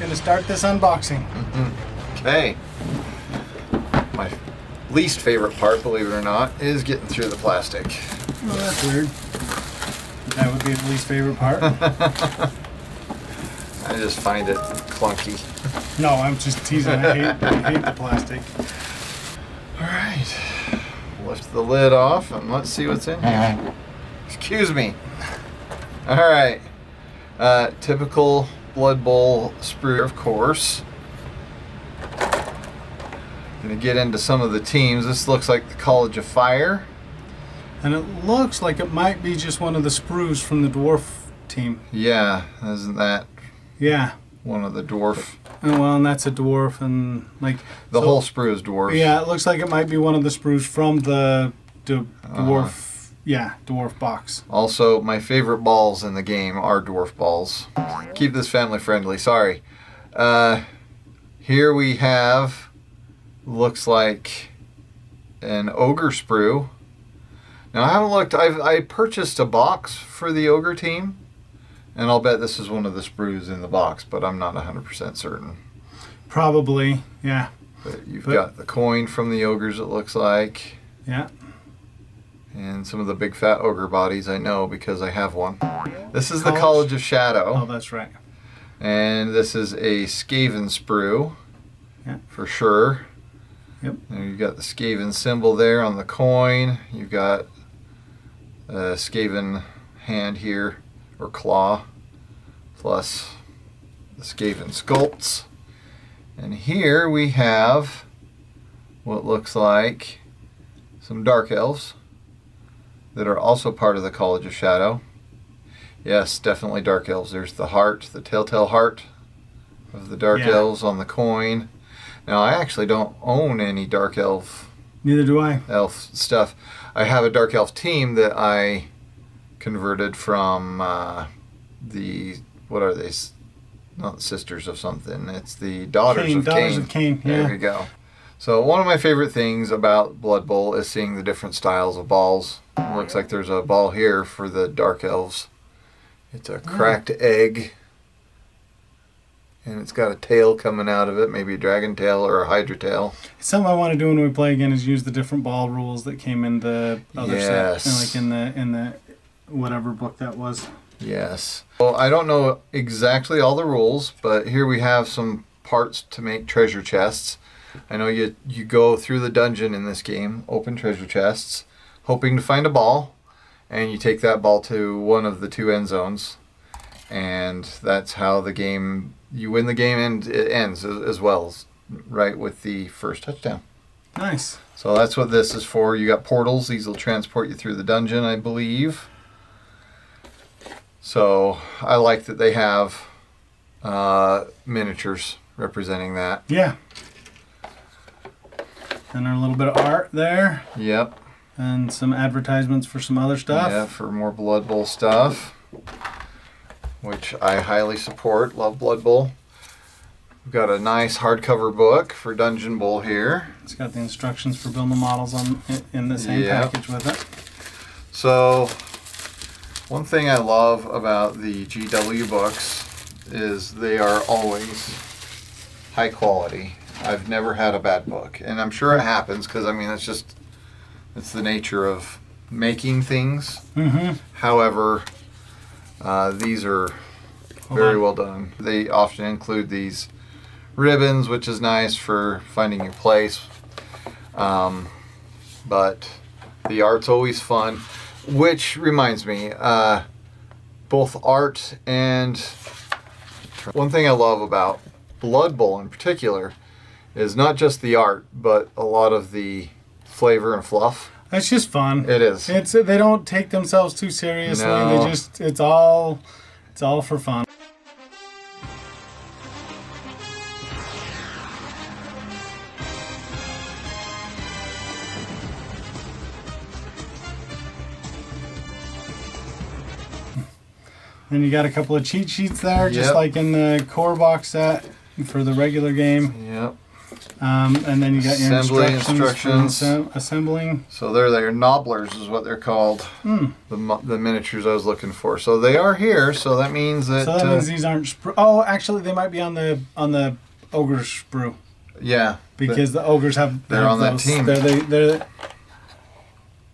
Gonna start this unboxing. Okay. My least favorite part, believe it or not, is getting through the plastic. Oh, that's weird. That would be the least favorite part. I just find it clunky. No, I'm just teasing. I hate the plastic. All right. Lift the lid off and let's see what's in here. Excuse me. All right. Typical Blood Bowl sprue, of course. Gonna get into some of the teams. This looks like the College of Fire. And it looks like it might be just one of the sprues from the dwarf team. Yeah, isn't that Yeah. one of the dwarf? Oh, well, and that's a dwarf, and like The whole sprue is dwarf. Yeah, it looks like it might be one of the sprues from the dwarf. Yeah, dwarf box. Also, my favorite balls in the game are dwarf balls. Keep this family friendly. Sorry. Here we have, looks like an ogre sprue. Now I haven't looked. I purchased a box for the ogre team, and I'll bet this is one of the sprues in the box, but I'm not 100% certain. Probably, yeah. But you've got the coin from the ogres, it looks like. Yeah. And some of the big fat ogre bodies I know because I have one. This is the College of Shadow. Oh, that's right. And this is a Skaven sprue. Yeah. For sure. Yep. And you've got the Skaven symbol there on the coin. You've got a Skaven hand here, or claw, plus the Skaven sculpts. And here we have what looks like some Dark Elves that are also part of the College of Shadow. Yes, definitely Dark Elves. There's the heart, the telltale heart of the Dark Elves on the coin. Now, I actually don't own any Dark Elf. Neither do I. Elf stuff. I have a Dark Elf team that I converted from what are they? Not Sisters of something. It's the Daughters of Cain. Daughters of Cain, yeah. There we go. So one of my favorite things about Blood Bowl is seeing the different styles of balls. It looks like there's a ball here for the Dark Elves. It's a cracked egg. And it's got a tail coming out of it, maybe a dragon tail or a hydra tail. It's something I want to do when we play again is use the different ball rules that came in the other set. Like in the whatever book that was. Yes. Well, I don't know exactly all the rules, but here we have some parts to make treasure chests. I know you go through the dungeon in this game, open treasure chests, hoping to find a ball, and you take that ball to one of the two end zones, and that's how the game, you win the game and it ends as well, right with the first touchdown. Nice. So that's what this is for. You got portals. These will transport you through the dungeon, I believe. So I like that they have miniatures representing that. Yeah. And a little bit of art there. Yep. And some advertisements for some other stuff. Yeah, for more Blood Bowl stuff, which I highly support. Love Blood Bowl. We've got a nice hardcover book for Dungeon Bowl here. It's got the instructions for building the models in the same package with it. So, one thing I love about the GW books is they are always high quality. I've never had a bad book, and I'm sure it happens because, I mean, it's the nature of making things. Mm-hmm. However, these are very well done. They often include these ribbons, which is nice for finding your place. But the art's always fun, which reminds me, both art and one thing I love about Blood Bowl in particular is not just the art, but a lot of the flavor and fluff. It's just fun. It is. They don't take themselves too seriously. No. It's all for fun. Then you got a couple of cheat sheets there, just like in the core box set for the regular game. Yep. And then you got your Assembly instructions. instructions. Assembling. So they're nobblers is what they're called. The miniatures I was looking for. So they are here. So that means that. So that means these aren't. Oh, actually, they might be on the ogre sprue. Yeah. Because the ogres have. They're on that team. There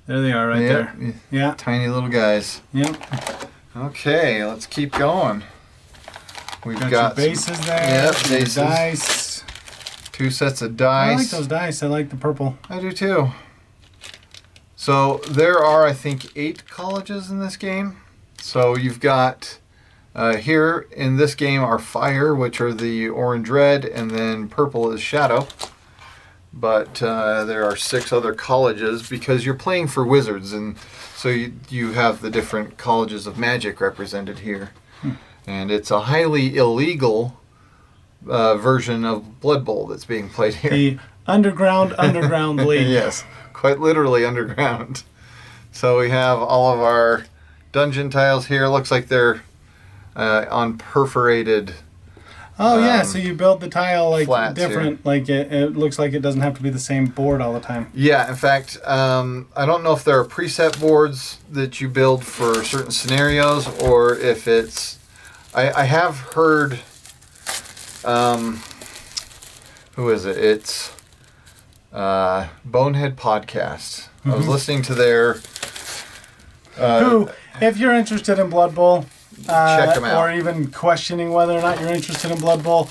they are, right there. Yeah. Tiny little guys. Yep. Okay, let's keep going. We've got your bases there. Yep, bases. Dice. 2 sets of dice. I like those dice. I like the purple. I do too. So there are, I think, 8 colleges in this game. So you've got here in this game are fire, which are the orange-red, and then purple is shadow. But there are 6 other colleges because you're playing for wizards, and so you have the different colleges of magic represented here. And it's a highly illegal version of Blood Bowl that's being played here. The underground league. Yes, quite literally underground. So we have all of our dungeon tiles here. Looks like they're on perforated. Oh yeah, so you build the tile like different, here. like it looks like it doesn't have to be the same board all the time. Yeah, in fact, I don't know if there are preset boards that you build for certain scenarios, or if it's. I have heard. Who is it? It's Bonehead Podcast. I was listening to their. Who, if you're interested in Blood Bowl. Check them out. Or even questioning whether or not you're interested in Blood Bowl.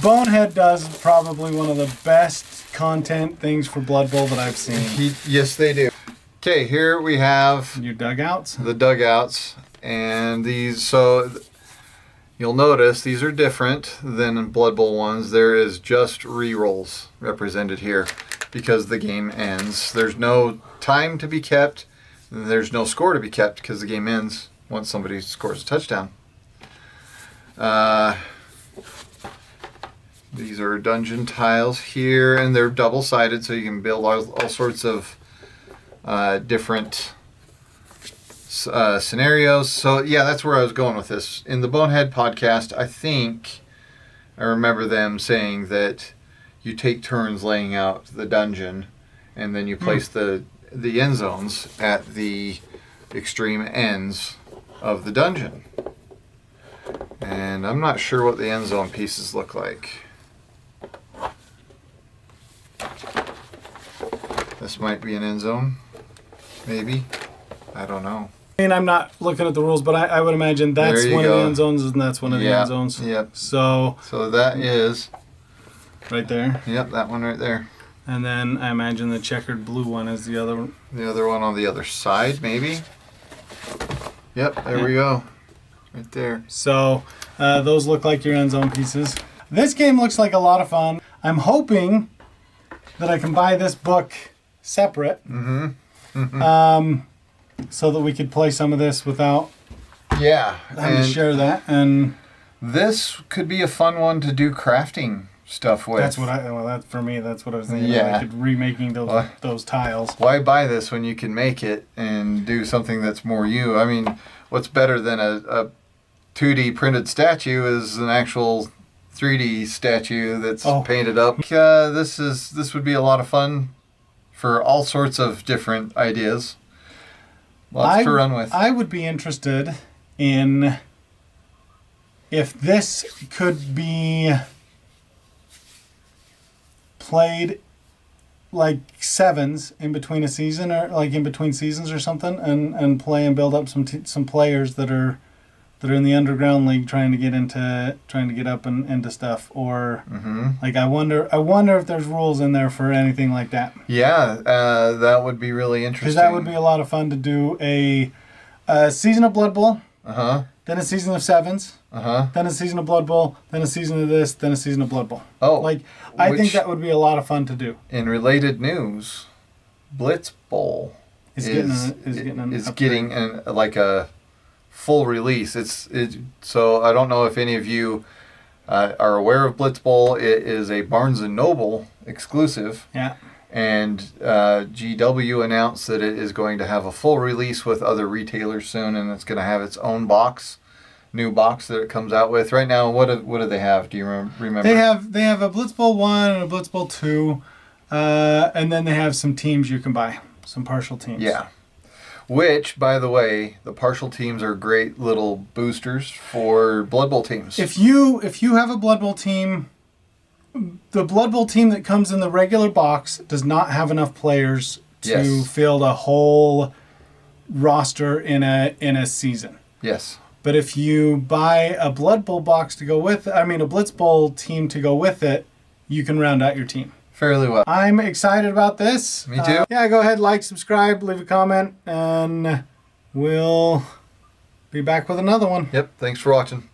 Bonehead does probably one of the best content things for Blood Bowl that I've seen. Yes, they do. Okay, here we have your dugouts. The dugouts, and these. So you'll notice these are different than in Blood Bowl ones. There is just rerolls represented here because the game ends. There's no time to be kept. There's no score to be kept because the game ends once somebody scores a touchdown. These are dungeon tiles here, and they're double-sided, so you can build all sorts of different scenarios. So, yeah, that's where I was going with this. In the Bonehead Podcast, I think I remember them saying that you take turns laying out the dungeon, and then you place the end zones at the extreme ends of the dungeon. And I'm not sure what the end zone pieces look like. This might be an end zone. Maybe. I don't know. I mean, I'm not looking at the rules, but I would imagine that's one of the end zones and that's one of the end zones. Yep. So that is... right there. Yep, that one right there. And then I imagine the checkered blue one is the other one. The other one on the other side, maybe? Yep, there we go. Right there. So those look like your end zone pieces. This game looks like a lot of fun. I'm hoping that I can buy this book separate. So that we could play some of this without having to share that. And this could be a fun one to do crafting stuff with. That's what for me, that's what I was thinking. Yeah. Like remaking those tiles. Why buy this when you can make it and do something that's more you? I mean, what's better than a 2D printed statue is an actual 3D statue that's painted up. This would be a lot of fun for all sorts of different ideas. Lots to run with. I would be interested in if this could be played like sevens in between a season, or like in between seasons or something, and play and build up some players that are in the underground league trying to get up and into stuff, or like I wonder if there's rules in there for anything like that. Yeah, that would be really interesting. Because that would be a lot of fun to do a season of Blood Bowl, then a season of sevens, then a season of Blood Bowl, then a season of this, then a season of Blood Bowl. I think that would be a lot of fun to do. In related news, Blitz Bowl is getting a full release. So I don't know if any of you are aware of Blitz Bowl. It is a Barnes & Noble exclusive. Yeah. And GW announced that it is going to have a full release with other retailers soon, and it's going to have its own box new box that it comes out with right now. What do they have? Do you remember? They have a Blitz Bowl 1 and a Blitz Bowl 2, and then they have some teams you can buy, some partial teams. Yeah. Which, by the way, the partial teams are great little boosters for Blood Bowl teams. If you have a Blood Bowl team, the Blood Bowl team that comes in the regular box does not have enough players to fill a whole roster in a season. Yes. But if you buy a Blood Bowl box to go with, a Blitz Bowl team to go with it, you can round out your team. Fairly well. I'm excited about this. Me too. Yeah, go ahead, like, subscribe, leave a comment, and we'll be back with another one. Yep. Thanks for watching.